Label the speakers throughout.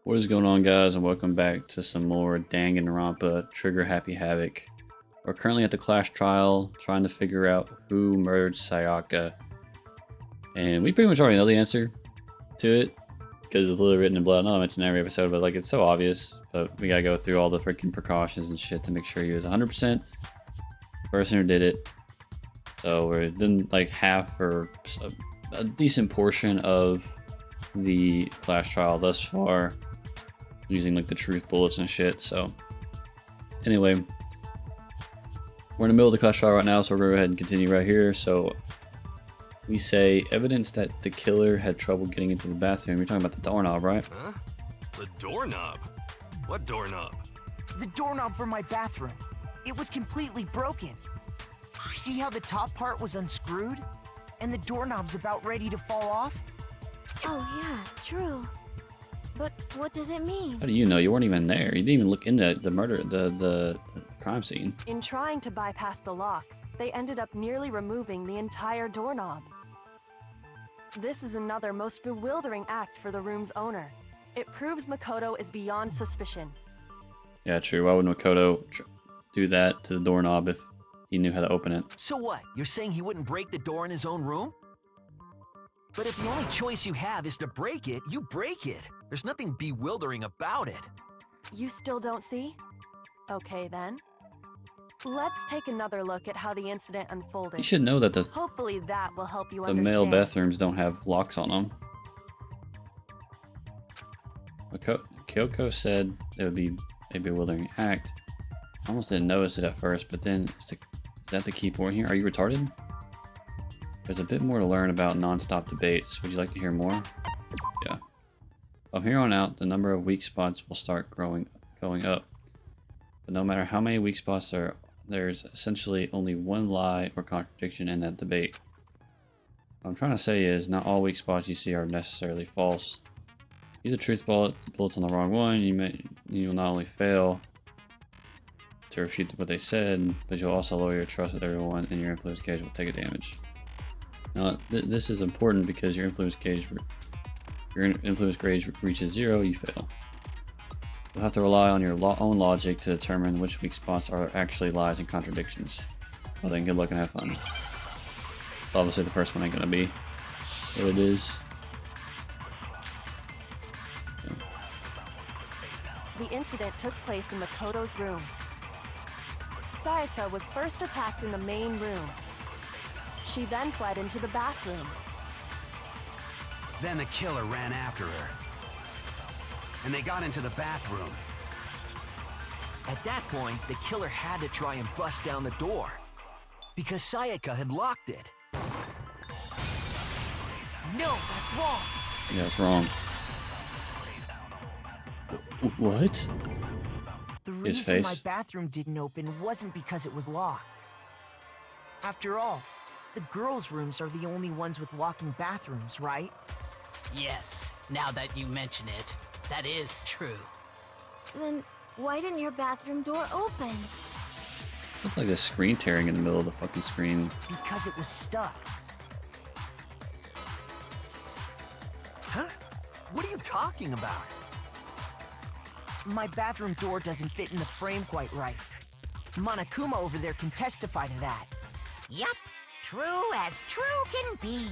Speaker 1: What is going on, guys, and welcome back to some more Danganronpa Trigger Happy Havoc. We're currently at the Clash trial, trying to figure out who murdered Sayaka. And we pretty much already know the answer to it, because it's literally written in blood. I know I mentioned every episode, but like it's so obvious. But we gotta go through all the freaking precautions and shit to make sure he was 100% the person who did it. So we're done like half or a decent portion of the Clash trial thus far, using like the truth bullets and shit. So anyway, we're in the middle of the Clash trial right now, so we're gonna go ahead and continue right here. So we say evidence that the killer had trouble getting into the bathroom. You're talking about the doorknob, right?
Speaker 2: Huh? The doorknob? What doorknob?
Speaker 3: The doorknob for my bathroom. It was completely broken. See how the top part was unscrewed? And the doorknob's about ready to fall off?
Speaker 4: Oh yeah, true. But what does it mean?
Speaker 1: How do you know? You weren't even there. You didn't even look into the murder, the crime scene.
Speaker 5: In trying to bypass the lock, they ended up nearly removing the entire doorknob. This is another most bewildering act for the room's owner. It proves Makoto is beyond suspicion.
Speaker 1: Yeah, true. Why would Makoto do that to the doorknob if he knew how to open it?
Speaker 3: So what? You're saying he wouldn't break the door in his own room? But if the only choice you have is to break it, you break it. There's nothing bewildering about it.
Speaker 5: You still don't see? Okay then. Let's take another look at how the incident unfolded.
Speaker 1: You should know that the
Speaker 5: Hopefully that will help you
Speaker 1: male
Speaker 5: understand.
Speaker 1: bathrooms don't have locks on them. Kyoko said it would be a bewildering act. I almost didn't notice it at first, but then is that the key point here? Are you retarded? There's a bit more to learn about non-stop debates. Would you like to hear more? Yeah. From here on out, the number of weak spots will start going up. But no matter how many weak spots there are, there's essentially only one lie or contradiction in that debate. What I'm trying to say is, not all weak spots you see are necessarily false. Use a truth bullets on the wrong one, you will not only fail to refute what they said, but you'll also lower your trust with everyone, and your influence gauge will take a damage. Now, this is important because your influence gauge reaches 0, you fail. You'll have to rely on your own logic to determine which weak spots are actually lies and contradictions. Well then, good luck and have fun. Obviously the first one ain't gonna be what it is. Yeah.
Speaker 5: The incident took place in Makoto's room. Sayaka was first attacked in the main room. She then fled into the bathroom.
Speaker 6: Then the killer ran after her. And they got into the bathroom.
Speaker 3: At that point, the killer had to try and bust down the door. Because Sayaka had locked it. No, that's wrong.
Speaker 1: Yeah, it's wrong. What?
Speaker 3: The
Speaker 1: His
Speaker 3: reason my
Speaker 1: face.
Speaker 3: bathroom didn't open wasn't because it was locked. After all, the girls' rooms are the only ones with locking bathrooms, right?
Speaker 7: Yes, now that you mention it, that is true.
Speaker 4: Then why didn't your bathroom door open?
Speaker 1: Looks like there's screen tearing in the middle of the fucking screen.
Speaker 3: Because it was stuck.
Speaker 6: Huh? What are you talking about?
Speaker 3: My bathroom door doesn't fit in the frame quite right. Monokuma over there can testify to that.
Speaker 8: Yup, true as true can be.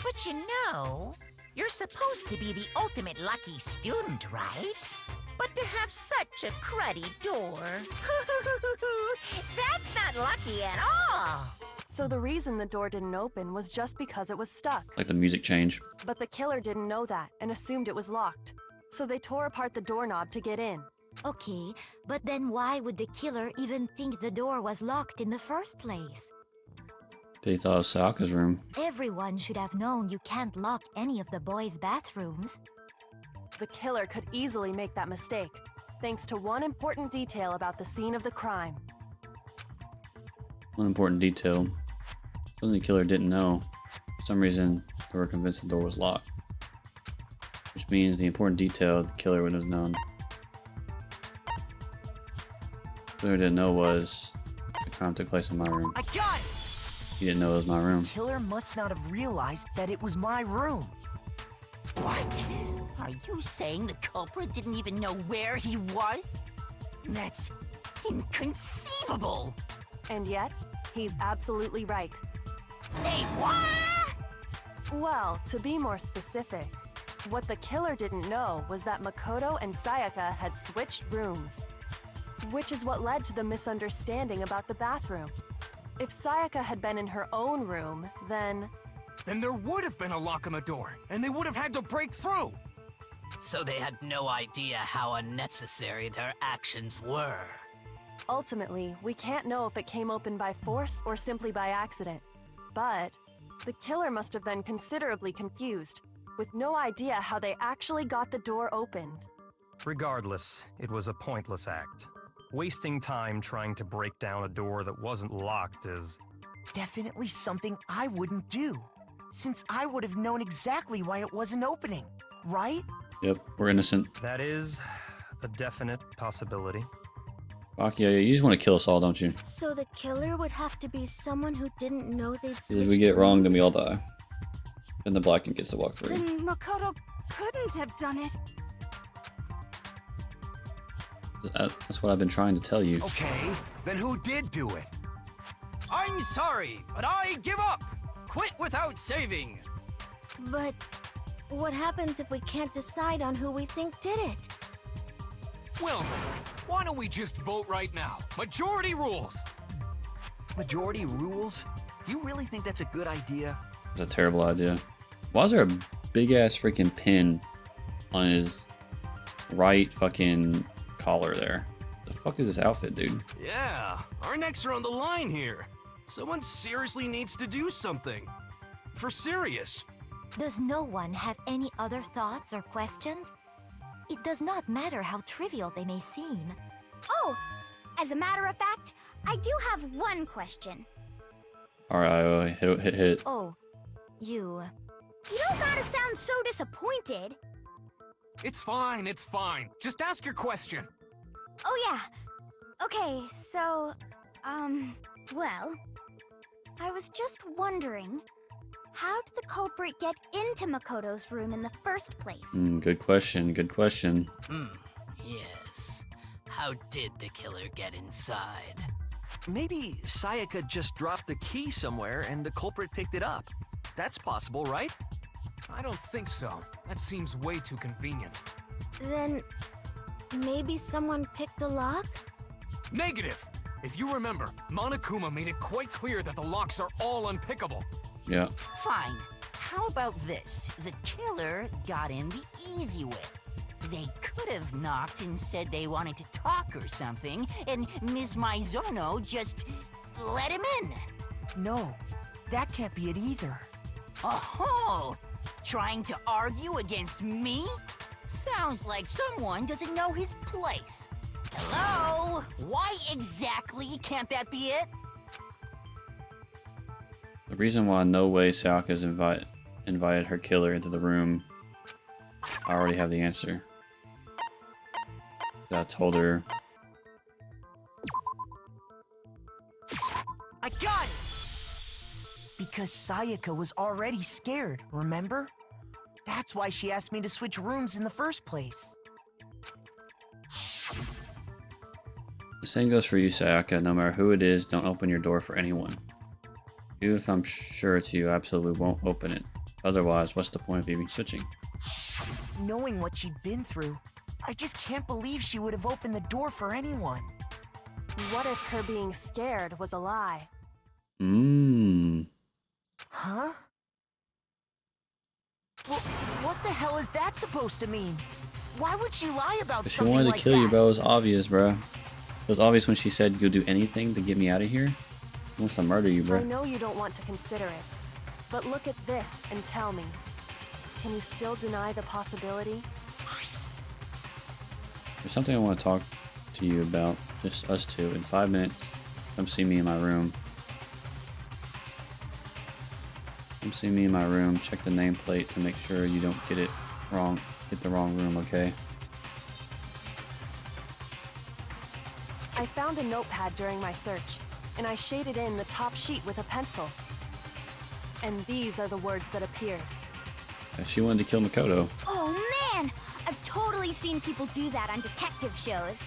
Speaker 8: But you know, you're supposed to be the ultimate lucky student, right? But to have such a cruddy door, that's not lucky at all.
Speaker 5: So the reason the door didn't open was just because it was stuck.
Speaker 1: Like the music change.
Speaker 5: But the killer didn't know that and assumed it was locked. So they tore apart the doorknob to get in.
Speaker 4: Okay, but then why would the killer even think the door was locked in the first place?
Speaker 1: They thought it was Sayaka's room.
Speaker 4: Everyone should have known you can't lock any of the boys' bathrooms.
Speaker 5: The killer could easily make that mistake, thanks to one important detail about the scene of the crime.
Speaker 1: One important detail. Something the killer didn't know. For some reason, they were convinced the door was locked. Which means the important detail the killer would have known. What the killer didn't know was the crime took place in my room.
Speaker 3: I got it!
Speaker 1: He didn't know it was my room.
Speaker 3: The killer must not have realized that it was my room.
Speaker 8: What? Are you saying the culprit didn't even know where he was? That's inconceivable!
Speaker 5: And yet, he's absolutely right.
Speaker 8: Say what?
Speaker 5: Well, to be more specific, what the killer didn't know was that Makoto and Sayaka had switched rooms, which is what led to the misunderstanding about the bathroom. If Sayaka had been in her own room, then
Speaker 9: Then there would have been a lock on the door, and they would have had to break through.
Speaker 7: So they had no idea how unnecessary their actions were.
Speaker 5: ultimately, we can't know if it came open by force or simply by accident. But the killer must have been considerably confused, with no idea how they actually got the door opened.
Speaker 10: Regardless, it was a pointless act. Wasting time trying to break down a door that wasn't locked is...
Speaker 3: Definitely something I wouldn't do, since I would have known exactly why it wasn't opening, right?
Speaker 1: Yep, we're innocent.
Speaker 10: That is a definite possibility.
Speaker 1: Fuck yeah, you just want to kill us all, don't you?
Speaker 4: So the killer would have to be someone who didn't know they'd switched
Speaker 1: If we get it wrong, then we all
Speaker 4: rooms?
Speaker 1: die. And the black one gets to walk through.
Speaker 11: Then Makoto couldn't have done it.
Speaker 1: That's what I've been trying to tell you.
Speaker 6: Okay, then who did do it?
Speaker 9: I'm sorry, but I give up. Quit without saving.
Speaker 4: But what happens if we can't decide on who we think did it?
Speaker 9: Well, why don't we just vote right now? Majority rules.
Speaker 6: Majority rules? You really think that's a good idea?
Speaker 1: It's a terrible idea. Why is there a big ass freaking pin on his right fucking collar there? The fuck is this outfit, dude?
Speaker 6: Yeah, our necks are on the line here. Someone seriously needs to do something. For serious.
Speaker 4: Does no one have any other thoughts or questions? It does not matter how trivial they may seem.
Speaker 11: Oh, as a matter of fact, I do have one question.
Speaker 1: Alright, hit it.
Speaker 4: Oh, you...
Speaker 11: You don't gotta sound so disappointed.
Speaker 9: It's fine, it's fine. Just ask your question.
Speaker 11: Oh yeah. Okay, so, well, I was just wondering, how did the culprit get into Makoto's room in the first place?
Speaker 1: Good question, good question.
Speaker 7: Yes. How did the killer get inside?
Speaker 12: Maybe Sayaka just dropped the key somewhere and the culprit picked it up. That's possible, right?
Speaker 9: I don't think so. That seems way too convenient.
Speaker 4: Then... maybe someone picked the lock?
Speaker 9: Negative! If you remember, Monokuma made it quite clear that the locks are all unpickable.
Speaker 1: Yeah.
Speaker 8: Fine. How about this? The killer got in the easy way. They could have knocked and said they wanted to talk or something, and Ms. Maizono just let him in.
Speaker 3: No, that can't be it either.
Speaker 8: Oh, trying to argue against me? Sounds like someone doesn't know his place. Hello? Why exactly can't that be it?
Speaker 1: The reason why no way Sayaka's invited her killer into the room, I already have the answer. So I told her.
Speaker 3: I got it! Because Sayaka was already scared, remember? That's why she asked me to switch rooms in the first place.
Speaker 1: The same goes for you, Sayaka. No matter who it is, don't open your door for anyone. Even if I'm sure it's you, I absolutely won't open it. Otherwise, what's the point of even switching?
Speaker 3: Knowing what she'd been through, I just can't believe she would have opened the door for anyone.
Speaker 5: What if her being scared was a lie?
Speaker 3: Huh? Well, what the hell is that supposed to mean? Why would she lie about
Speaker 1: If she
Speaker 3: something
Speaker 1: wanted
Speaker 3: like
Speaker 1: to kill
Speaker 3: that?
Speaker 1: you, bro. It was obvious, bro. It was obvious when she said you'll do anything to get me out of here. She wants to murder you,
Speaker 5: I
Speaker 1: bro.
Speaker 5: know you don't want to consider it, but look at this and tell me. Can you still deny the possibility?
Speaker 1: There's something I want to talk to you about. Just us two. In 5 minutes, come see me in my room. Come see me in my room. Check the nameplate to make sure you don't get it wrong. Get the wrong room, okay?
Speaker 5: I found a notepad during my search, and I shaded in the top sheet with a pencil. And these are the words that appeared.
Speaker 1: She wanted to kill Makoto.
Speaker 11: Oh man! I've totally seen people do that on detective shows.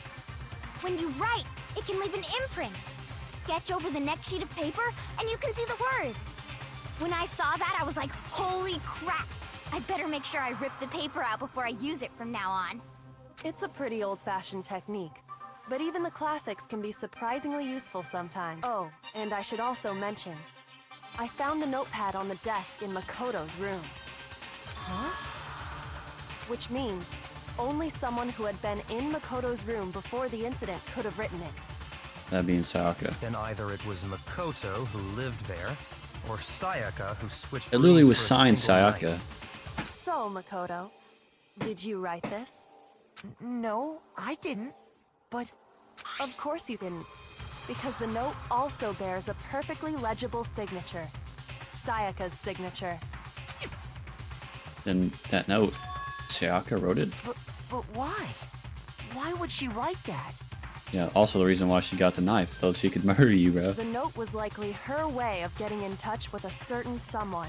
Speaker 11: When you write, it can leave an imprint. Sketch over the next sheet of paper, and you can see the words. When I saw that, I was like, holy crap! I better make sure I rip the paper out before I use it from now on.
Speaker 5: It's a pretty old-fashioned technique, but even the classics can be surprisingly useful sometimes. Oh, and I should also mention, I found the notepad on the desk in Makoto's room. Huh? Which means only someone who had been in Makoto's room before the incident could have written it.
Speaker 1: That being Sayaka.
Speaker 10: Then either it was Makoto who lived there, or Sayaka who switched.
Speaker 1: It literally was
Speaker 10: rooms for a
Speaker 1: signed
Speaker 10: single night.
Speaker 1: Sayaka.
Speaker 5: So, Makoto, did you write this?
Speaker 3: No, I didn't. But
Speaker 5: Of course you didn't, because the note also bears a perfectly legible signature. Sayaka's signature.
Speaker 1: Then that note, Sayaka wrote it?
Speaker 3: but why? Why would she write that?
Speaker 1: Yeah, also the reason why she got the knife, so she could murder you, bro.
Speaker 5: The note was likely her way of getting in touch with a certain someone.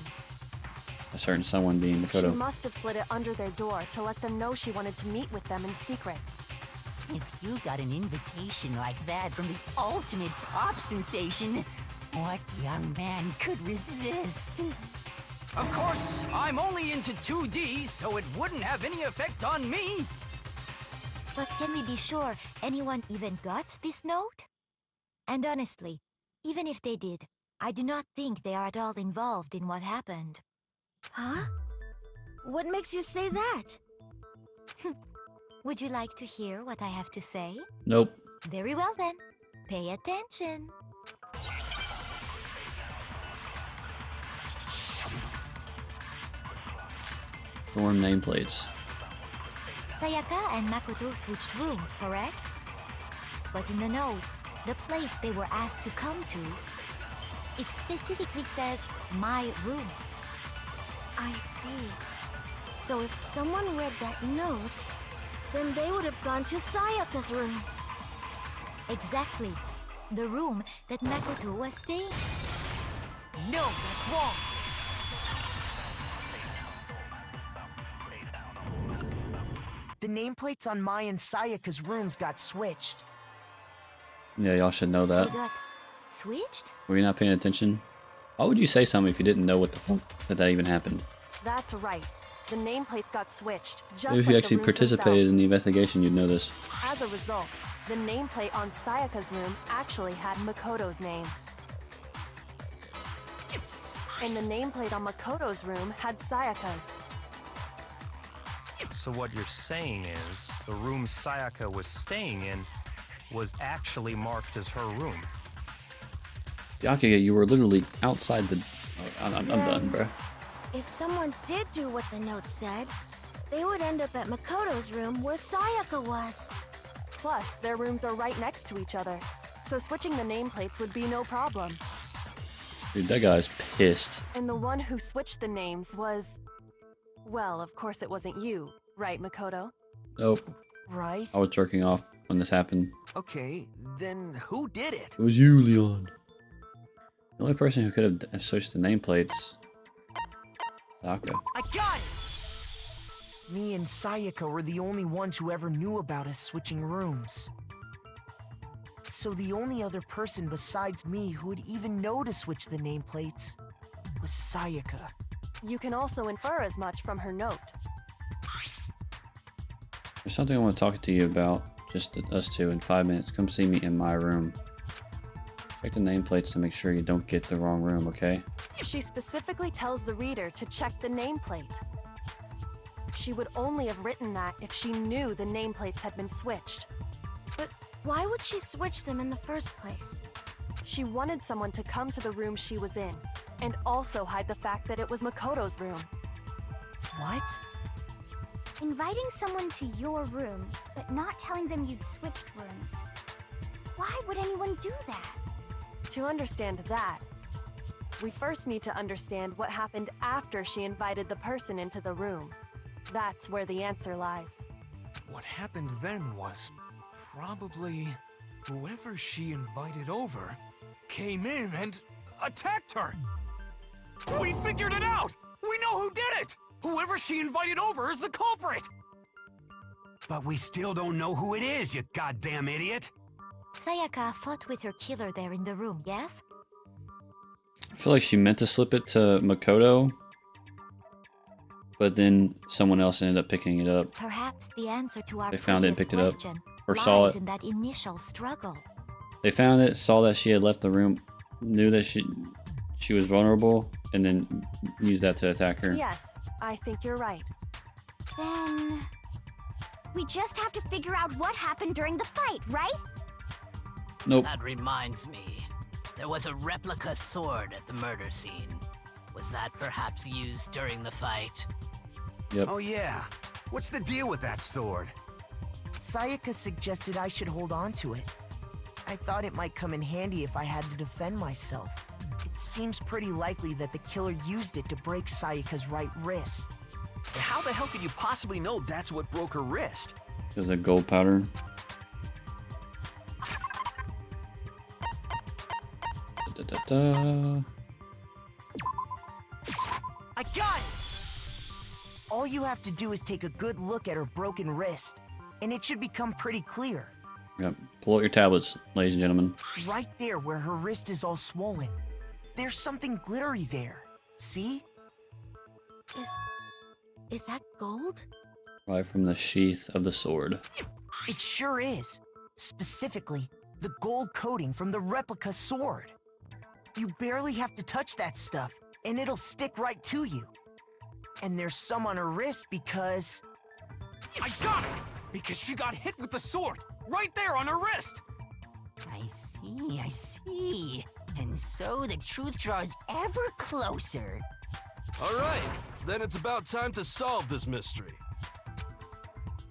Speaker 1: A certain someone being
Speaker 5: She
Speaker 1: Makoto.
Speaker 5: must have slid it under their door to let them know she wanted to meet with them in secret.
Speaker 8: If you got an invitation like that from the ultimate pop sensation, what young man could resist?
Speaker 9: Of course, I'm only into 2D, so it wouldn't have any effect on me.
Speaker 4: But can we be sure anyone even got this note? And honestly, even if they did, I do not think they are at all involved in what happened.
Speaker 11: Huh? What makes you say that?
Speaker 4: Would you like to hear what I have to say?
Speaker 1: Nope.
Speaker 4: Very well then. Pay attention.
Speaker 1: Dorm nameplates.
Speaker 4: Sayaka and Makoto switched rooms, correct? But in the note, the place they were asked to come to, it specifically says, my room.
Speaker 11: I see. So if someone read that note, then they would have gone to Sayaka's room.
Speaker 4: Exactly. The room that Makoto was staying.
Speaker 3: No, that's wrong. The nameplates on Mai and Sayaka's rooms got switched.
Speaker 1: Yeah, y'all should know that.
Speaker 4: They got switched?
Speaker 1: Were you not paying attention? Why would you say something if you didn't know what the fuck that even happened?
Speaker 5: That's right. The nameplates got switched, just
Speaker 1: Maybe if
Speaker 5: like
Speaker 1: you actually
Speaker 5: the rooms
Speaker 1: participated in
Speaker 5: themselves.
Speaker 1: the investigation, you'd know this.
Speaker 5: As a result, the nameplate on Sayaka's room actually had Makoto's name. And the nameplate on Makoto's room had Sayaka's.
Speaker 10: So what you're saying is, the room Sayaka was staying in was actually marked as her room.
Speaker 1: Yakuya, you were literally outside the... Oh, I'm done, bro.
Speaker 11: If someone did do what the note said, they would end up at Makoto's room where Sayaka was.
Speaker 5: Plus, their rooms are right next to each other, so switching the nameplates would be no problem.
Speaker 1: Dude, that guy's pissed.
Speaker 5: And the one who switched the names was... Well, of course it wasn't you, right, Makoto?
Speaker 1: Nope.
Speaker 3: Right?
Speaker 1: I was jerking off when this happened.
Speaker 12: Okay, then who did it?
Speaker 1: It was you, Leon. The only person who could have switched the nameplates... Saka.
Speaker 3: I got it! Me and Sayaka were the only ones who ever knew about us switching rooms. So the only other person besides me who would even know to switch the nameplates was Sayaka.
Speaker 5: You can also infer as much from her note.
Speaker 1: There's something I want to talk to you about. Just us two in 5 minutes. Come see me in my room. Check the nameplates to make sure you don't get the wrong room, okay?
Speaker 5: She specifically tells the reader to check the nameplate. She would only have written that if she knew the nameplates had been switched.
Speaker 11: But why would she switch them in the first place?
Speaker 5: She wanted someone to come to the room she was in, and also hide the fact that it was Makoto's room.
Speaker 3: What?
Speaker 11: Inviting someone to your room, but not telling them you'd switched rooms. Why would anyone do that?
Speaker 5: To understand that, we first need to understand what happened after she invited the person into the room. That's where the answer lies.
Speaker 9: What happened then was probably whoever she invited over came in and attacked her. We figured it out! We know who did it! Whoever she invited over is the culprit!
Speaker 13: But we still don't know who it is, you goddamn idiot!
Speaker 4: Sayaka fought with her killer there in the room, yes?
Speaker 1: I feel like she meant to slip it to Makoto, but then someone else ended up picking it up.
Speaker 4: Perhaps the answer to our
Speaker 1: They found it and
Speaker 4: previous
Speaker 1: picked it up,
Speaker 4: question
Speaker 1: or saw
Speaker 4: lies
Speaker 1: it.
Speaker 4: in that initial struggle.
Speaker 1: They found it, saw that she had left the room, knew that she was vulnerable, and then used that to attack her.
Speaker 5: Yes, I think you're right.
Speaker 11: Then we just have to figure out what happened during the fight, right?
Speaker 1: Nope.
Speaker 7: That reminds me. There was a replica sword at the murder scene. Was that perhaps used during the fight?
Speaker 1: Yep.
Speaker 13: Oh yeah. What's the deal with that sword?
Speaker 3: Sayaka suggested I should hold on to it. I thought it might come in handy if I had to defend myself. It seems pretty likely that the killer used it to break Sayaka's right wrist.
Speaker 12: How the hell could you possibly know that's what broke her wrist?
Speaker 1: There's a gold powder. Da-da-da.
Speaker 3: I got it! All you have to do is take a good look at her broken wrist, and it should become pretty clear.
Speaker 1: Yep. Pull out your tablets, ladies and gentlemen.
Speaker 3: Right there where her wrist is all swollen. There's something glittery there. See?
Speaker 4: Is that gold?
Speaker 1: Right from the sheath of the sword.
Speaker 3: It sure is. Specifically, the gold coating from the replica sword. You barely have to touch that stuff, and it'll stick right to you. And there's some on her wrist because...
Speaker 9: I got it! Because she got hit with the sword! Right there on her wrist!
Speaker 8: I see. And so the truth draws ever closer.
Speaker 6: All right, then it's about time to solve this mystery.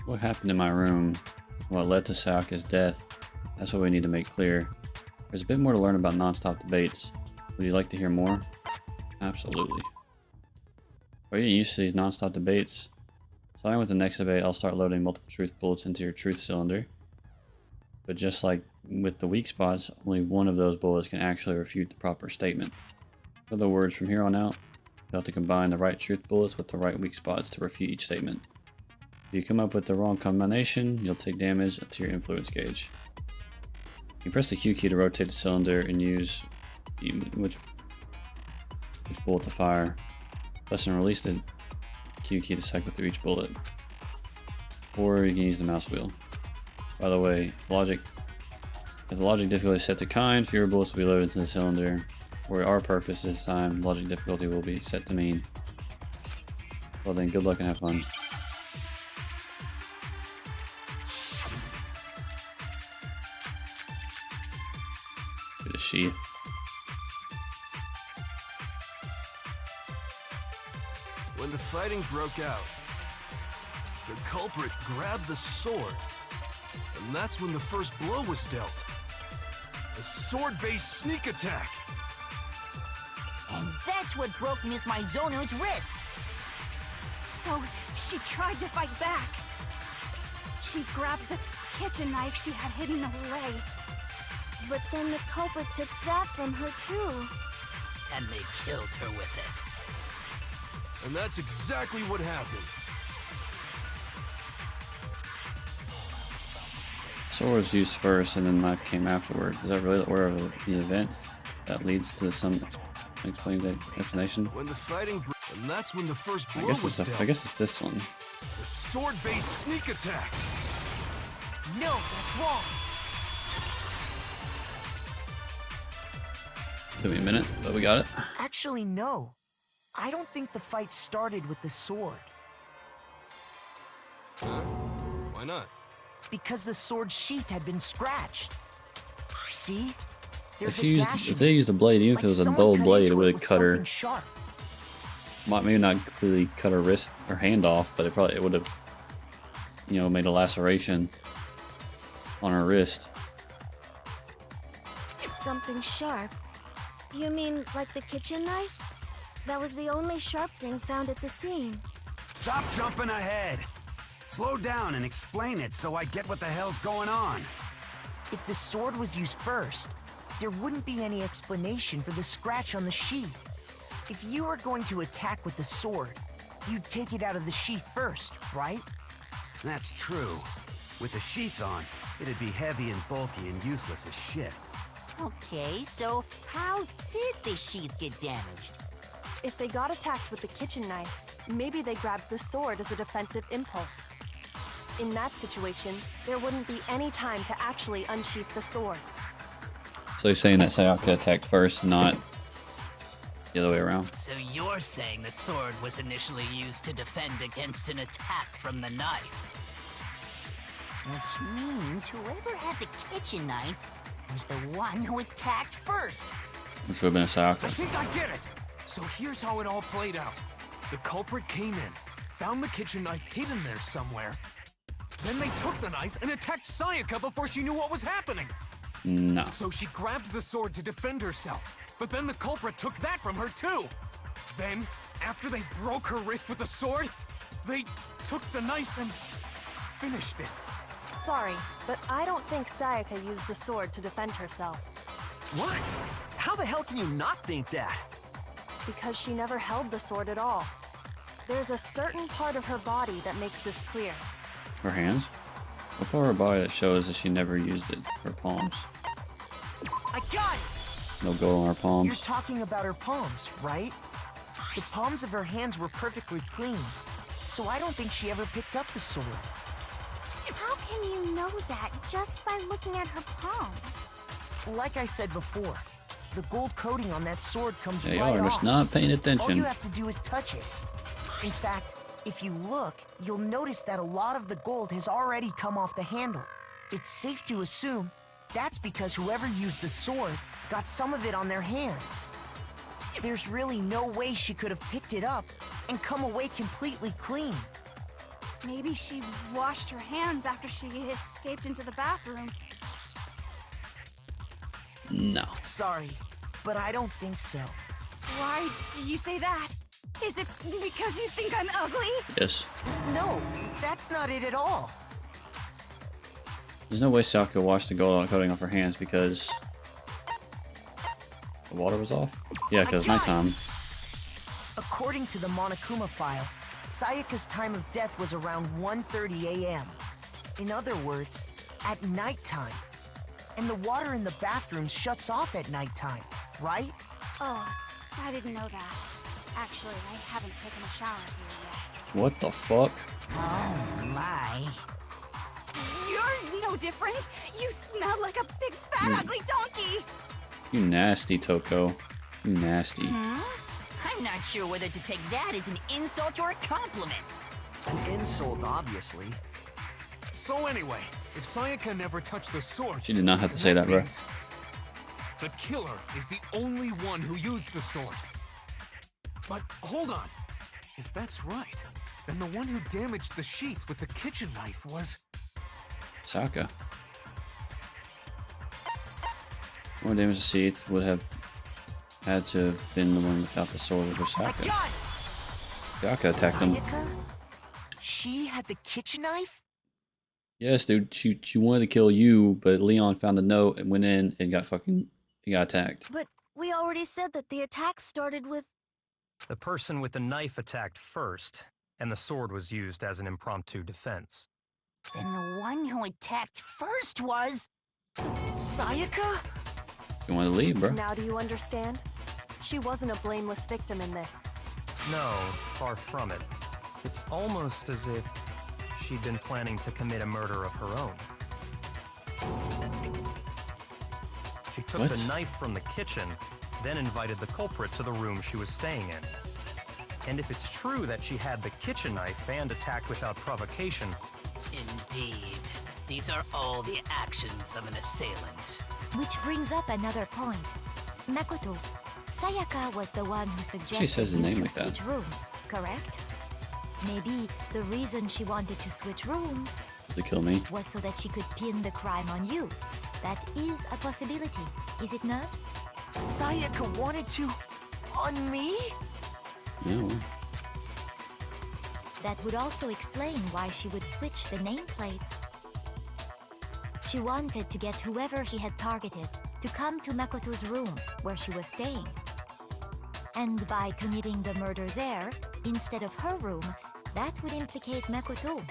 Speaker 1: What happened in my room? What led to Sayaka's death? That's what we need to make clear. There's a bit more to learn about non-stop debates. Would you like to hear more? Absolutely. Are you used to these non-stop debates? Starting with the next debate, I'll start loading multiple truth bullets into your truth cylinder. But just like with the weak spots, only one of those bullets can actually refute the proper statement. In other words, from here on out, you'll have to combine the right truth bullets with the right weak spots to refute each statement. If you come up with the wrong combination, you'll take damage to your influence gauge. You press the Q key to rotate the cylinder and use which bullet to fire. Press and release the Q key to cycle through each bullet. Or you can use the mouse wheel. By the way, if the logic difficulty is set to kind, fewer bullets will be loaded into the cylinder. For our purpose this time, logic difficulty will be set to mean. Well then, good luck and have fun. The sheath.
Speaker 6: When the fighting broke out, the culprit grabbed the sword, and that's when the first blow was dealt. A sword-based sneak attack.
Speaker 8: And that's what broke Miss Maizono's wrist.
Speaker 11: So she tried to fight back. She grabbed the kitchen knife she had hidden away. But then the culprit took that from her too.
Speaker 7: And they killed her with it.
Speaker 6: And that's exactly what happened.
Speaker 1: Sword was used first and then knife came afterward. Is that really the order of the events that leads to some explanation?
Speaker 6: When the fighting and that's when the first
Speaker 1: I
Speaker 6: blow
Speaker 1: guess
Speaker 6: was
Speaker 1: it's
Speaker 6: dealt.
Speaker 1: I guess it's this one.
Speaker 6: The sword-based sneak attack.
Speaker 3: No, that's wrong.
Speaker 1: Took me a minute, but we got it.
Speaker 3: Actually, no. I don't think the fight started with the sword.
Speaker 6: Why not?
Speaker 3: Because the sword sheath had been scratched. See? There's
Speaker 1: If they used a blade, even if it was a dull blade, it would have cut her.
Speaker 3: Sharp.
Speaker 1: Maybe not completely cut her wrist or hand off, but it would have, made a laceration on her wrist.
Speaker 11: Something sharp? You mean like the kitchen knife? That was the only sharp thing found at the scene.
Speaker 13: Stop jumping ahead. Slow down and explain it so I get what the hell's going on.
Speaker 3: If the sword was used first, there wouldn't be any explanation for the scratch on the sheath. If you were going to attack with the sword, you'd take it out of the sheath first, right?
Speaker 13: That's true. With the sheath on, it'd be heavy and bulky and useless as shit.
Speaker 8: Okay, so how did the sheath get damaged?
Speaker 5: If they got attacked with the kitchen knife, maybe they grabbed the sword as a defensive impulse. In that situation, there wouldn't be any time to actually unsheath the sword.
Speaker 1: So you're saying that Sayaka attacked first, not the other way around?
Speaker 7: So you're saying the sword was initially used to defend against an attack from the knife?
Speaker 8: Which means whoever had the kitchen knife was the one who attacked first.
Speaker 1: Which would have been a Sayaka.
Speaker 9: I think I get it. So here's how it all played out. The culprit came in, found the kitchen knife hidden there somewhere. Then they took the knife and attacked Sayaka before she knew what was happening.
Speaker 1: No.
Speaker 9: So she grabbed the sword to defend herself, but then the culprit took that from her too. Then, after they broke her wrist with the sword, they took the knife and finished it.
Speaker 5: Sorry, but I don't think Sayaka used the sword to defend herself.
Speaker 12: What? How the hell can you not think that?
Speaker 5: Because she never held the sword at all. There's a certain part of her body that makes this clear.
Speaker 1: Her hands? What part of her body that shows that she never used it? Her palms.
Speaker 3: I got it!
Speaker 1: No gold on her palms.
Speaker 3: You're talking about her palms, right? The palms of her hands were perfectly clean, so I don't think she ever picked up the sword.
Speaker 11: How can you know that just by looking at her palms?
Speaker 3: Like I said before, the gold coating on that sword comes
Speaker 1: Yeah,
Speaker 3: right
Speaker 1: y'all are
Speaker 3: off.
Speaker 1: just not paying
Speaker 3: All you
Speaker 1: attention.
Speaker 3: have to do is touch it. In fact, if you look, you'll notice that a lot of the gold has already come off the handle. It's safe to assume that's because whoever used the sword got some of it on their hands. There's really no way she could have picked it up and come away completely clean.
Speaker 11: Maybe she washed her hands after she escaped into the bathroom.
Speaker 1: No.
Speaker 3: Sorry, but I don't think so.
Speaker 11: Why do you say that? Is it because you think I'm ugly?
Speaker 1: Yes.
Speaker 3: No, that's not it at all.
Speaker 1: There's no way Sayaka washed the gold coating off her hands because the water was off? Yeah, because nighttime.
Speaker 3: According to the Monokuma file, Sayaka's time of death was around 1:30 a.m. In other words, at nighttime. And the water in the bathroom shuts off at nighttime, right?
Speaker 11: Oh, I didn't know that. Actually, I haven't taken a shower here yet.
Speaker 1: What the fuck?
Speaker 8: Oh my.
Speaker 11: You're no different. You smell like a big fat ugly donkey.
Speaker 1: You nasty, Toko. You nasty.
Speaker 8: I'm not sure whether to take that as an insult or a compliment.
Speaker 12: An insult, obviously.
Speaker 9: So anyway, if Sayaka never touched the sword...
Speaker 1: She did not have to say that, bro.
Speaker 9: means the killer is the only one who used the sword. But hold on. If that's right, then the one who damaged the sheath with the kitchen knife was...
Speaker 1: Sayaka. More damage to sheath would have had to have been the one without the sword, which was Sayaka. Sayaka attacked him.
Speaker 3: Sayaka? She had the kitchen knife?
Speaker 1: Yes, dude. She wanted to kill you, but Leon found the note and went in and got attacked.
Speaker 11: But we already said that the attack started with...
Speaker 10: The person with the knife attacked first, and the sword was used as an impromptu defense.
Speaker 8: Then the one who attacked first was...
Speaker 3: Sayaka?
Speaker 1: You want to leave, bro?
Speaker 5: Now do you understand? She wasn't a blameless victim in this.
Speaker 10: No, far from it. It's almost as if she'd been planning to commit a murder of her own. She took the knife from the kitchen, then invited the culprit to the room she was staying in. And if it's true that she had the kitchen knife and attacked without provocation...
Speaker 7: Indeed. These are all the actions of an assailant.
Speaker 4: Which brings up another point. Makoto, Sayaka was the one who suggested
Speaker 1: She says his
Speaker 4: you
Speaker 1: name
Speaker 4: to
Speaker 1: like that.
Speaker 4: switch rooms, correct? Maybe the reason she wanted to switch rooms
Speaker 1: To kill me.
Speaker 4: was so that she could pin the crime on you. That is a possibility, is it not?
Speaker 3: Sayaka wanted to... on me?
Speaker 1: No.
Speaker 4: That would also explain why she would switch the nameplates. She wanted to get whoever she had targeted to come to Makoto's room where she was staying. And by committing the murder there, instead of her room, that would implicate Makoto.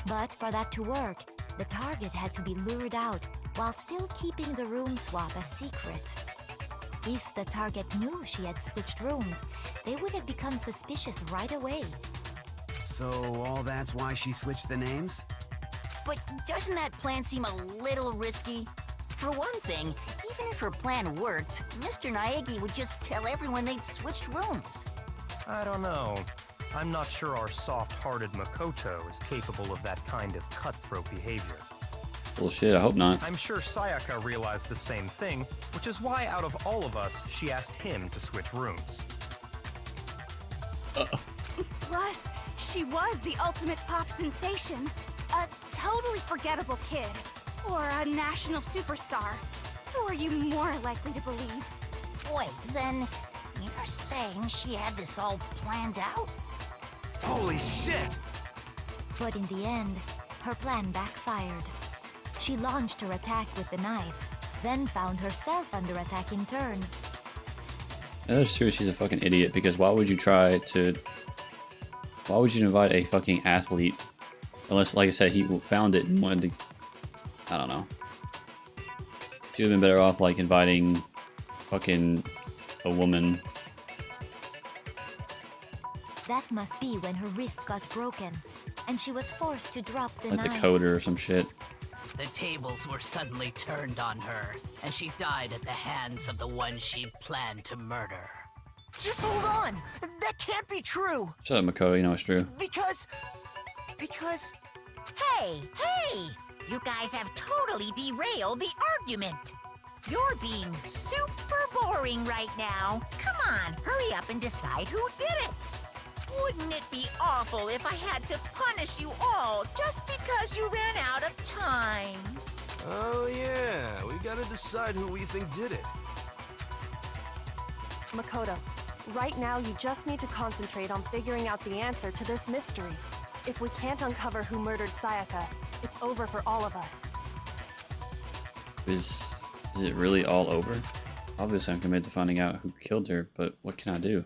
Speaker 4: But for that to work, the target had to be lured out while still keeping the room swap a secret. If the target knew she had switched rooms, they would have become suspicious right away.
Speaker 13: So all that's why she switched the names?
Speaker 8: But doesn't that plan seem a little risky? For one thing, even if her plan worked, Mr. Naegi would just tell everyone they'd switched rooms.
Speaker 10: I don't know. I'm not sure our soft-hearted Makoto is capable of that kind of cutthroat behavior.
Speaker 1: Bullshit, I hope not.
Speaker 10: I'm sure Sayaka realized the same thing, which is why out of all of us, she asked him to switch rooms.
Speaker 11: Plus, she was the ultimate pop sensation. A totally forgettable kid. Or a national superstar. Who are you more likely to believe?
Speaker 8: Wait, then you're saying she had this all planned out?
Speaker 13: Holy shit!
Speaker 4: But in the end, her plan backfired. She launched her attack with the knife, then found herself under attack in turn.
Speaker 1: That's true, she's a fucking idiot, because why would you invite a fucking athlete? Unless, like I said, he found it and wanted to, I don't know. She would have been better off, like, inviting fucking a woman.
Speaker 4: That must be when her wrist got broken, and she was forced to drop the
Speaker 1: Like the
Speaker 4: knife.
Speaker 1: coder or some shit.
Speaker 7: The tables were suddenly turned on her, and she died at the hands of the one she'd planned to murder.
Speaker 3: Just hold on! That can't be true!
Speaker 1: Shut up, Makoto, you know it's true.
Speaker 3: Because...
Speaker 8: Hey! You guys have totally derailed the argument. You're being super boring right now. Come on, hurry up and decide who did it. Wouldn't it be awful if I had to punish you all just because you ran out of time?
Speaker 6: Oh yeah, we gotta decide who we think did it.
Speaker 5: Makoto, right now you just need to concentrate on figuring out the answer to this mystery. If we can't uncover who murdered Sayaka, it's over for all of us.
Speaker 1: Is it really all over? Obviously I'm committed to finding out who killed her, but what can I do?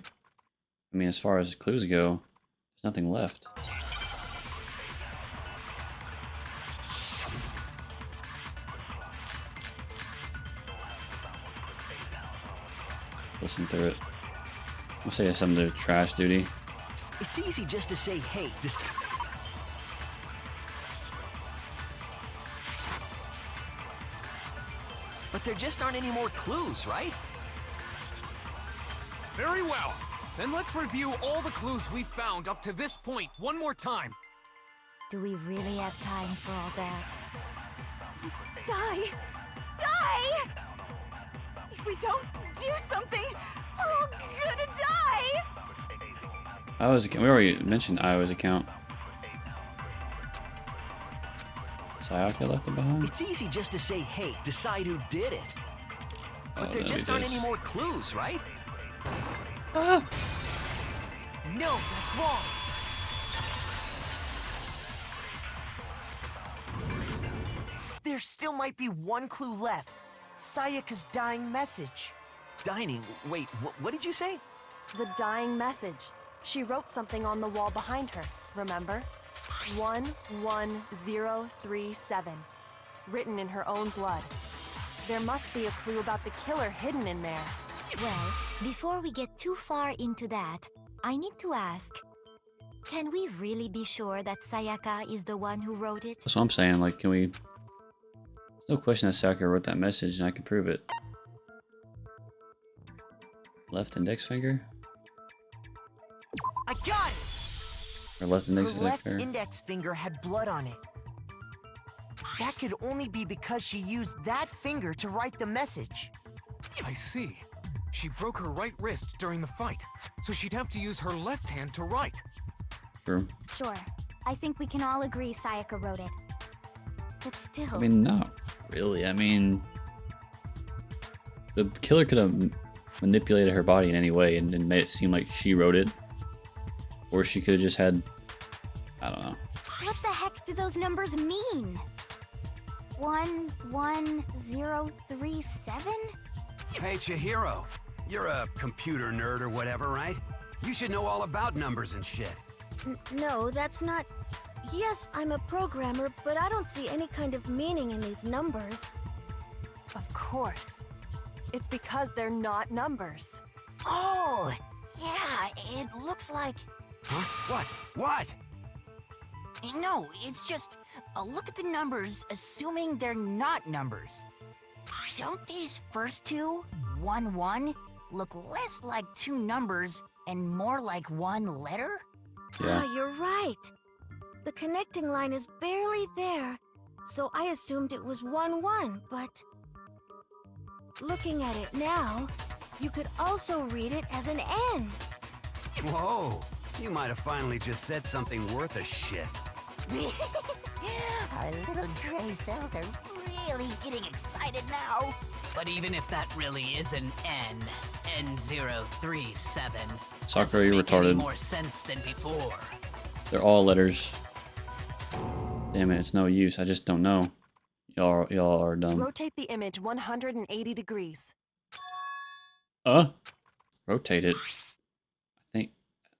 Speaker 1: I mean, as far as clues go, there's nothing left. Listen through it. I'll say something to trash duty.
Speaker 12: It's easy just to say, hey, this... But there just aren't any more clues, right?
Speaker 9: Very well. Then let's review all the clues we've found up to this point one more time.
Speaker 4: Do we really have time for all that?
Speaker 11: Die! Die! If we don't do something, we're all gonna die!
Speaker 1: We already mentioned Iowa's account. Sayaka left it behind?
Speaker 12: It's easy just to say, hey, decide who did it. But there
Speaker 1: there
Speaker 12: just
Speaker 1: it
Speaker 12: aren't
Speaker 1: is.
Speaker 12: any more clues, right?
Speaker 3: No, that's wrong! There still might be one clue left. Sayaka's dying message.
Speaker 12: Dining? Wait, what did you say?
Speaker 5: The dying message. She wrote something on the wall behind her, remember? 11037. Written in her own blood. There must be a clue about the killer hidden in there.
Speaker 4: Well, before we get too far into that, I need to ask, can we really be sure that Sayaka is the one who wrote it?
Speaker 1: That's what I'm saying, like, can we... There's no question that Sayaka wrote that message, and I can prove it. Left index finger?
Speaker 3: I got it!
Speaker 1: Or left index
Speaker 3: Her left
Speaker 1: finger?
Speaker 3: index finger had blood on it. That could only be because she used that finger to write the message.
Speaker 9: I see. She broke her right wrist during the fight, so she'd have to use her left hand to write.
Speaker 1: True.
Speaker 11: Sure. I think we can all agree Sayaka wrote it. But still...
Speaker 1: I mean, not really. I mean... The killer could have manipulated her body in any way and made it seem like she wrote it. Or she could have just had... I don't know.
Speaker 11: What the heck do those numbers mean? 11037?
Speaker 13: Hey, Chihiro. You're a computer nerd or whatever, right? You should know all about numbers and shit.
Speaker 11: No, that's not... Yes, I'm a programmer, but I don't see any kind of meaning in these numbers.
Speaker 5: Of course. It's because they're not numbers.
Speaker 8: Oh, yeah, it looks like...
Speaker 13: Huh? What? What?
Speaker 8: No, it's just, look at the numbers, assuming they're not numbers. Don't these first two, 1, 1, look less like two numbers and more like one letter?
Speaker 1: Yeah.
Speaker 11: Ah, you're right. The connecting line is barely there, so I assumed it was 1, 1, but... Looking at it now, you could also read it as an N.
Speaker 13: Whoa, you might have finally just said something worth a shit.
Speaker 8: Our little gray cells are really getting excited now.
Speaker 7: But even if that really is an N, N037,
Speaker 1: Sakura, you're
Speaker 7: doesn't make any
Speaker 1: retarded.
Speaker 7: more sense than before.
Speaker 1: They're all letters. Damn it, it's no use. I just don't know. Y'all are dumb.
Speaker 5: Rotate the image 180 degrees.
Speaker 1: Rotate it.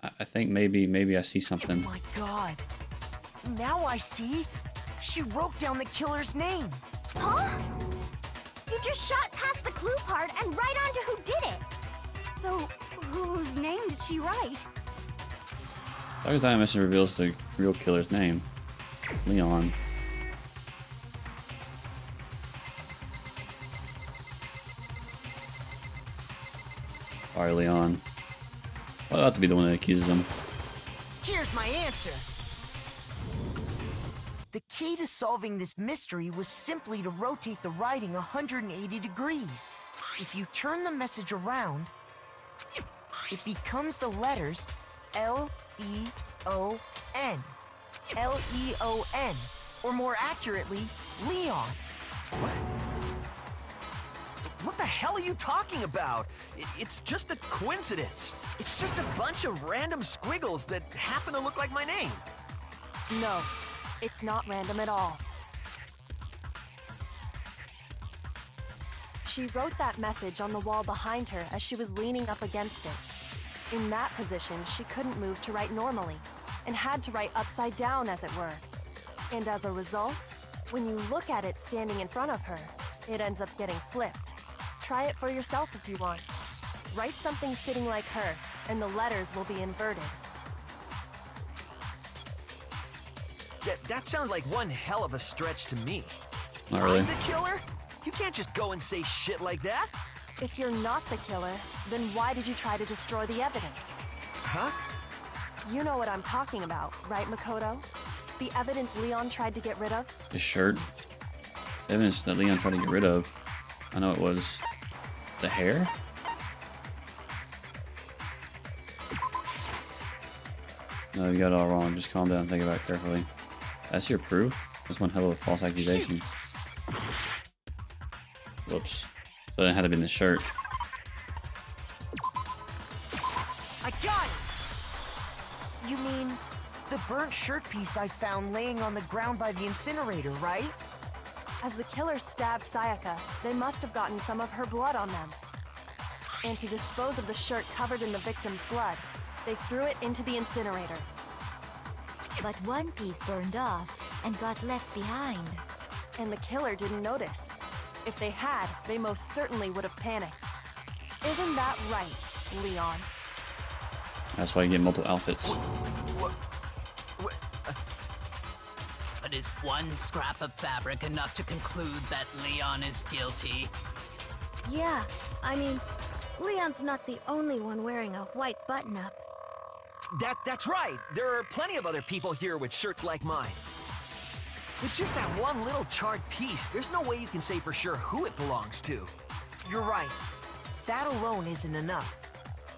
Speaker 1: I think maybe I see
Speaker 3: Oh
Speaker 1: something.
Speaker 3: my god. Now I see. She wrote down the killer's name.
Speaker 11: Huh? You just shot past the clue part and right on to who did it. So, whose name did she write?
Speaker 1: Sakura's Diamond Message reveals the real killer's name. Leon. Sorry, Leon. Well, I'll have to be the one that accuses him.
Speaker 3: Here's my answer. The key to solving this mystery was simply to rotate the writing 180 degrees. If you turn the message around, it becomes the letters L-E-O-N. L-E-O-N. Or more accurately, Leon.
Speaker 12: What the hell are you talking about? It's just a coincidence. It's just a bunch of random squiggles that happen to look like my name.
Speaker 5: No, it's not random at all. She wrote that message on the wall behind her as she was leaning up against it. In that position, she couldn't move to write normally, and had to write upside down, as it were. And as a result, when you look at it standing in front of her, it ends up getting flipped. Try it for yourself if you want. Write something sitting like her, and the letters will be inverted.
Speaker 12: That sounds like one hell of a stretch to me.
Speaker 1: Not really.
Speaker 12: I'm the killer? You can't just go and say shit like that.
Speaker 5: If you're not the killer, then why did you try to destroy the evidence?
Speaker 12: Huh?
Speaker 5: You know what I'm talking about, right, Makoto? The evidence Leon tried to get rid of?
Speaker 1: His shirt. Evidence that Leon tried to get rid of. I know it was the hair. No, you got it all wrong. Just calm down and think about it carefully. That's your proof? That's one hell of a false accusation. Whoops. So it had to be in the shirt.
Speaker 3: I got it! You mean the burnt shirt piece I found laying on the ground by the incinerator, right?
Speaker 5: As the killer stabbed Sayaka, they must have gotten some of her blood on them. And to dispose of the shirt covered in the victim's blood, they threw it into the incinerator.
Speaker 4: But one piece burned off and got left behind.
Speaker 5: And the killer didn't notice. If they had, they most certainly would have panicked. Isn't that right, Leon?
Speaker 1: That's why you get multiple outfits.
Speaker 7: But is one scrap of fabric enough to conclude that Leon is guilty?
Speaker 11: Yeah, I mean, Leon's not the only one wearing a white button-up.
Speaker 12: That's right. There are plenty of other people here with shirts like mine. With just that one little charred piece, there's no way you can say for sure who it belongs to.
Speaker 3: You're right. That alone isn't enough.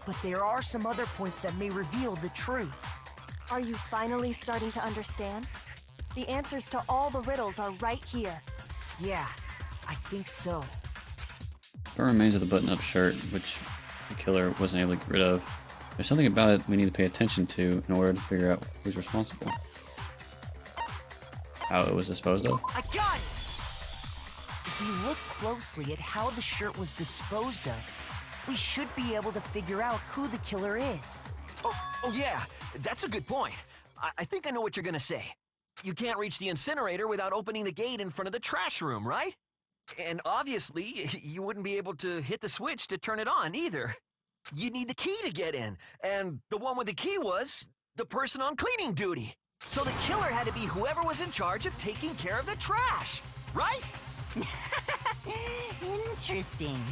Speaker 3: But there are some other points that may reveal the truth.
Speaker 5: Are you finally starting to understand? The answers to all the riddles are right here.
Speaker 3: Yeah, I think so.
Speaker 1: What remains of the button-up shirt, which the killer wasn't able to get rid of? There's something about it we need to pay attention to in order to figure out who's responsible. How it was disposed of?
Speaker 3: I got it! If we look closely at how the shirt was disposed of, we should be able to figure out who the killer is.
Speaker 12: Oh yeah, that's a good point. I think I know what you're gonna say. You can't reach the incinerator without opening the gate in front of the trash room, right? And obviously, you wouldn't be able to hit the switch to turn it on either. You'd need the key to get in, and the one with the key was the person on cleaning duty. So the killer had to be whoever was in charge of taking care of the trash, right?
Speaker 8: Interesting.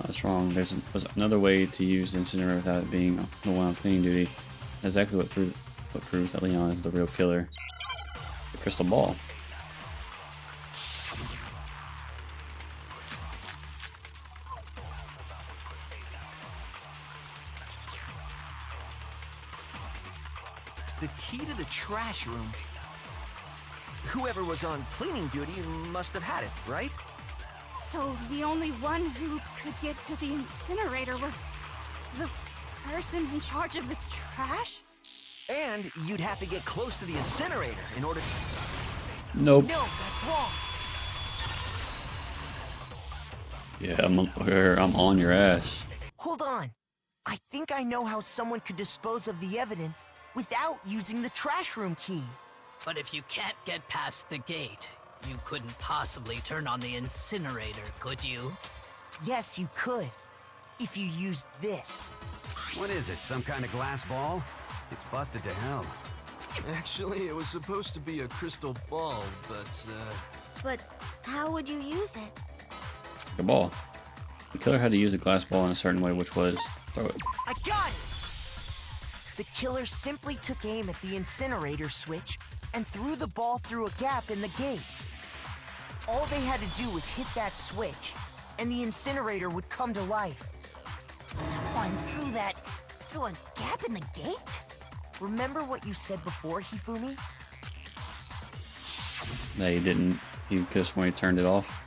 Speaker 1: That's wrong. Was another way to use the incinerator without it being the one on cleaning duty. That's exactly what proves that Leon is the real killer. The crystal ball.
Speaker 12: The key to the trash room. Whoever was on cleaning duty must have had it, right?
Speaker 11: So the only one who could get to the incinerator was the person in charge of the trash?
Speaker 12: And you'd have to get close to the incinerator in order to...
Speaker 1: Nope.
Speaker 12: No, that's wrong.
Speaker 1: Yeah, I'm on your ass.
Speaker 3: Hold on. I think I know how someone could dispose of the evidence without using the trash room key.
Speaker 7: But if you can't get past the gate, you couldn't possibly turn on the incinerator, could you?
Speaker 3: Yes, you could. If you used this.
Speaker 13: What is it, some kind of glass ball? It's busted to hell.
Speaker 6: Actually, it was supposed to be a crystal ball, but,
Speaker 11: But how would you use it?
Speaker 1: The ball. The killer had to use the glass ball in a certain way, which was throw it.
Speaker 3: I got it! The killer simply took aim at the incinerator switch and threw the ball through a gap in the gate. All they had to do was hit that switch, and the incinerator would come to life.
Speaker 8: Someone threw a gap in the gate?
Speaker 3: Remember what you said before, Hifumi?
Speaker 1: No, he didn't. He could have sworn he turned it off.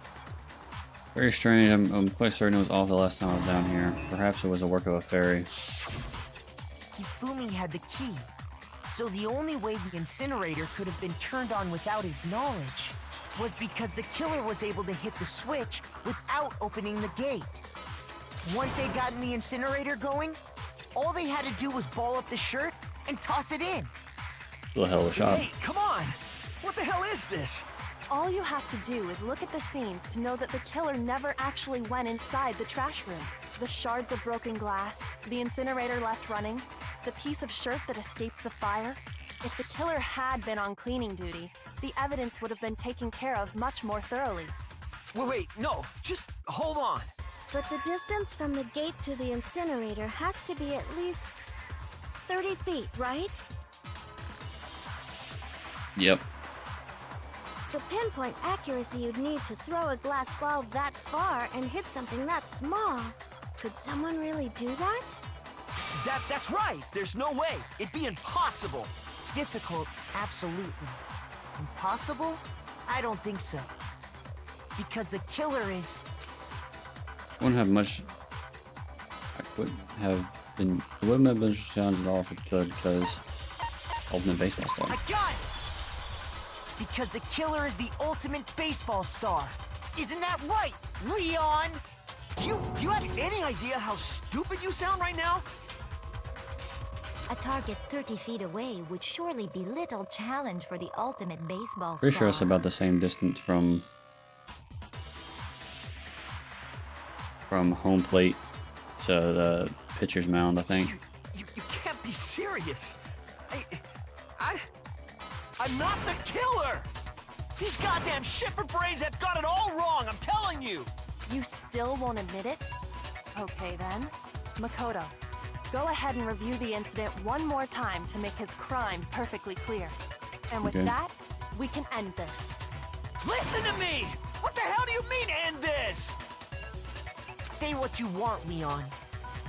Speaker 1: Very strange. I'm quite certain it was off the last time I was down here. Perhaps it was a work of a fairy.
Speaker 3: Hifumi had the key, so the only way the incinerator could have been turned on without his knowledge was because the killer was able to hit the switch without opening the gate. Once they'd gotten the incinerator going, all they had to do was ball up the shirt and toss it in.
Speaker 1: Still a hell of a shot.
Speaker 12: Hey, come on! What the hell is this?
Speaker 5: All you have to do is look at the scene to know that the killer never actually went inside the trash room. The shards of broken glass, the incinerator left running, the piece of shirt that escaped the fire. If the killer had been on cleaning duty, the evidence would have been taken care of much more thoroughly.
Speaker 12: Wait, no, just hold on.
Speaker 11: But the distance from the gate to the incinerator has to be at least 30 feet, right?
Speaker 1: Yep.
Speaker 11: The pinpoint accuracy you'd need to throw a glass ball that far and hit something that small. Could someone really do that?
Speaker 12: That's right. There's no way. It'd be impossible.
Speaker 3: Difficult, absolutely. Impossible? I don't think so. Because the killer is...
Speaker 1: Wouldn't have much. It wouldn't have been challenged at all for the killer because ultimate baseball star.
Speaker 3: I got it! Because the killer is the ultimate baseball star. Isn't that right, Leon?
Speaker 12: Do you have any idea how stupid you sound right now?
Speaker 4: A target 30 feet away would surely be little challenge for the ultimate baseball
Speaker 1: Pretty sure
Speaker 4: star.
Speaker 1: it's about the same distance from home plate to the pitcher's mound, I think.
Speaker 12: You can't be serious. I'm not the killer! These goddamn shipper brains have got it all wrong, I'm telling you!
Speaker 5: You still won't admit it? Okay then. Makoto, go ahead and review the incident one more time to make his crime perfectly clear. And with
Speaker 1: Okay.
Speaker 5: that, we can end this.
Speaker 12: Listen to me! What the hell do you mean, end this?
Speaker 3: Say what you want, Leon.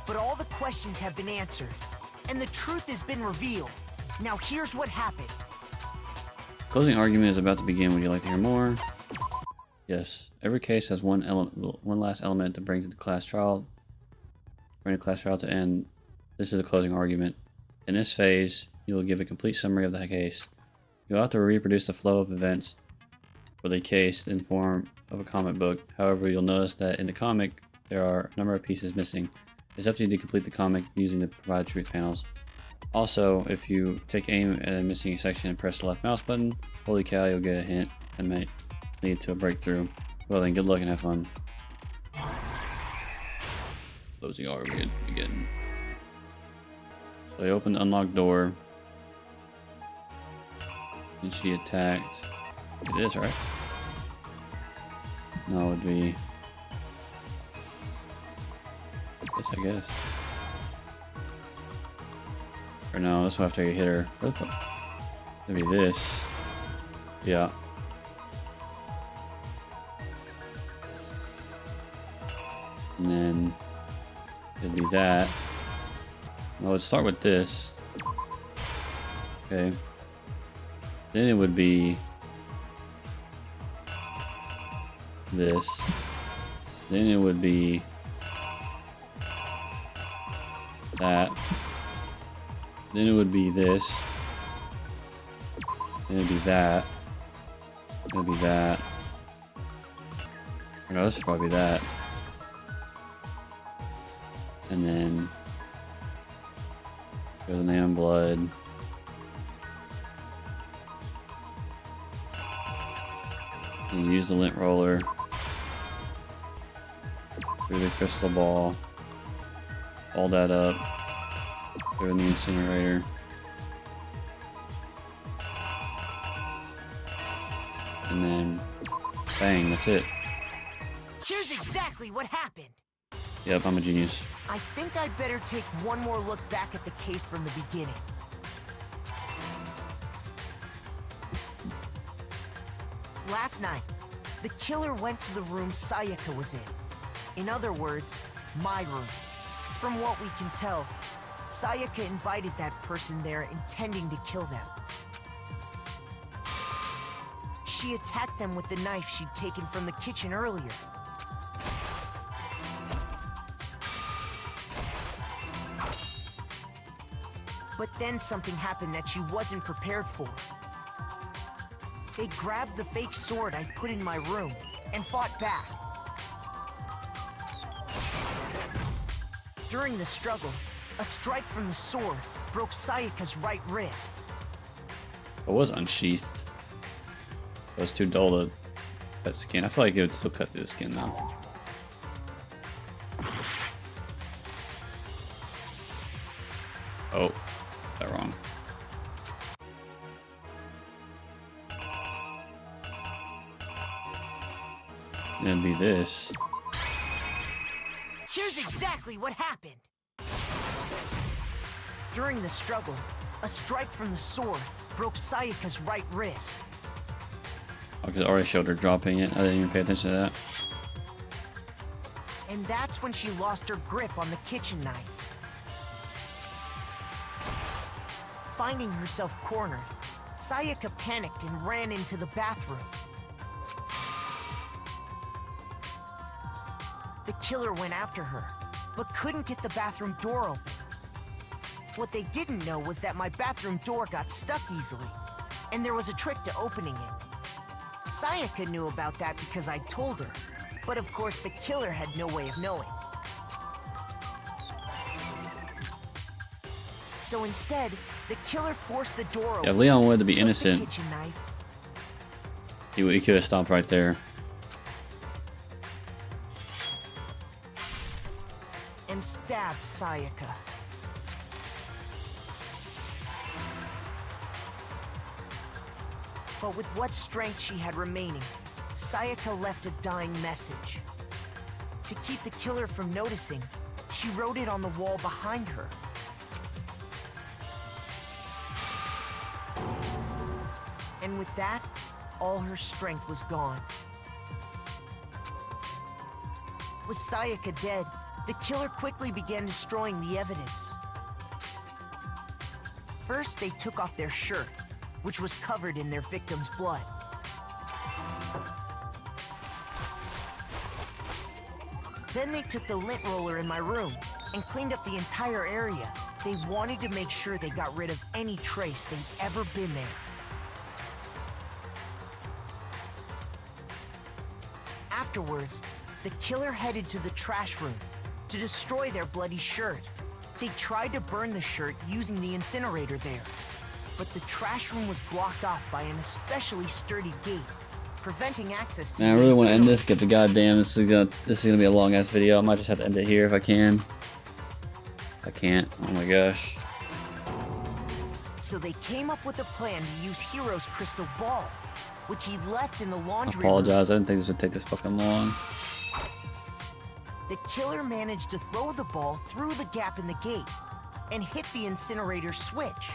Speaker 3: But all the questions have been answered. And the truth has been revealed. Now here's what happened.
Speaker 1: Closing argument is about to begin. Would you like to hear more? Yes. Every case has one last element that brings the class trial. Bring the class trial to end. This is the closing argument. In this phase, you will give a complete summary of the case. You'll have to reproduce the flow of events for the case in form of a comic book. However, you'll notice that in the comic, there are a number of pieces missing. It's up to you to complete the comic using the provided truth panels. Also, if you take aim at a missing section and press the left mouse button, holy cow, you'll get a hint that may lead to a breakthrough. Well then, good luck and have fun. Closing R, we begin. So I opened the unlocked door. And she attacked. It is, right? No, it would be... This, I guess. Or no, this will have to hit her. Maybe this. Yeah. And then it'd be that. Well, let's start with this. Okay. Then it would be this. Then it would be that. Then it would be this. Then it'd be that. Then it'd be that. Or no, this would probably be that. And then go to Neon Blood. And use the lint roller through the crystal ball. All that up. Go in the incinerator. And then bang, that's it.
Speaker 3: Here's exactly what happened.
Speaker 1: Yep, I'm a genius.
Speaker 3: I think I'd better take one more look back at the case from the beginning. Last night, the killer went to the room Sayaka was in. In other words, my room. From what we can tell, Sayaka invited that person there intending to kill them. She attacked them with the knife she'd taken from the kitchen earlier. But then something happened that she wasn't prepared for. They grabbed the fake sword I put in my room and fought back. During the struggle, a strike from the sword broke Sayaka's right wrist.
Speaker 1: It was unsheathed. It was too dull to cut skin. I feel like it would still cut through the skin though. Oh, got that wrong. Then be this.
Speaker 3: Here's exactly what happened. During the struggle, a strike from the sword broke Sayaka's right wrist.
Speaker 1: Oh, because it already showed her dropping it. I didn't even pay attention to that.
Speaker 3: And that's when she lost her grip on the kitchen knife. Finding herself cornered, Sayaka panicked and ran into the bathroom. The killer went after her, but couldn't get the bathroom door open. What they didn't know was that my bathroom door got stuck easily, and there was a trick to opening it. Sayaka knew about that because I told her, but of course the killer had no way of knowing. So instead, the killer forced the door open.
Speaker 1: Yeah, if Leon wanted to be
Speaker 3: took
Speaker 1: innocent,
Speaker 3: the kitchen knife,
Speaker 1: he could have stopped right there.
Speaker 3: and stabbed Sayaka. But with what strength she had remaining, Sayaka left a dying message. To keep the killer from noticing, she wrote it on the wall behind her. And with that, all her strength was gone. With Sayaka dead, the killer quickly began destroying the evidence. First, they took off their shirt, which was covered in their victim's blood. Then they took the lint roller in my room and cleaned up the entire area. They wanted to make sure they got rid of any trace they'd ever been there. Afterwards, the killer headed to the trash room to destroy their bloody shirt. They tried to burn the shirt using the incinerator there, but the trash room was blocked off by an especially sturdy gate, preventing access to
Speaker 1: Man, I really want to end this. Get the goddamn. This is gonna be a long ass video. I might just have to end it here if I can. I can't. Oh my gosh.
Speaker 3: So they came up with a plan to use Hiro's crystal ball, which he left in the
Speaker 1: I
Speaker 3: laundry
Speaker 1: apologize. I
Speaker 3: room.
Speaker 1: didn't think this would take this fucking long.
Speaker 3: The killer managed to throw the ball through the gap in the gate and hit the incinerator switch.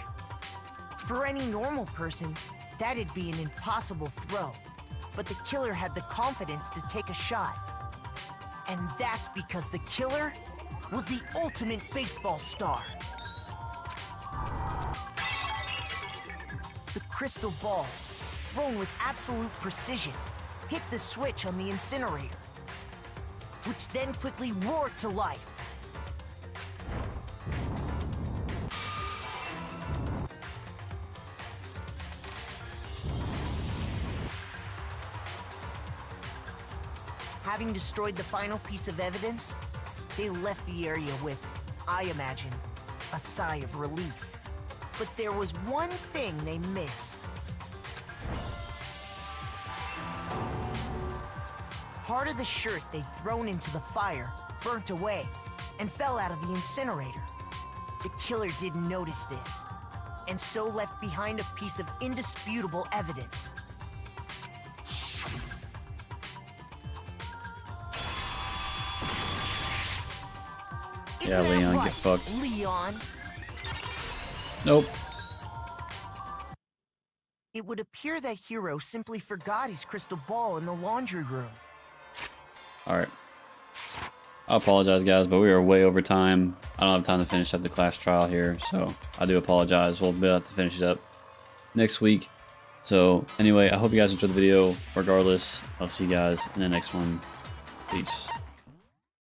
Speaker 3: For any normal person, that'd be an impossible throw, but the killer had the confidence to take a shot. And that's because the killer was the ultimate baseball star. The crystal ball, thrown with absolute precision, hit the switch on the incinerator, which then quickly roared to life. Having destroyed the final piece of evidence, they left the area with, I imagine, a sigh of relief. But there was one thing they missed. Part of the shirt they'd thrown into the fire burnt away and fell out of the incinerator. The killer didn't notice this, and so left behind a piece of indisputable evidence.
Speaker 1: Yeah,
Speaker 3: Isn't that
Speaker 1: Leon,
Speaker 3: right,
Speaker 1: get fucked.
Speaker 3: Leon?
Speaker 1: Nope.
Speaker 3: It would appear that Hiro simply forgot his crystal ball in the laundry room.
Speaker 1: Alright. I apologize, guys, but we are way over time. I don't have time to finish up the class trial here, so I do apologize. We'll be able to finish it up next week. So, anyway, I hope you guys enjoyed the video. Regardless, I'll see you guys in the next one. Peace.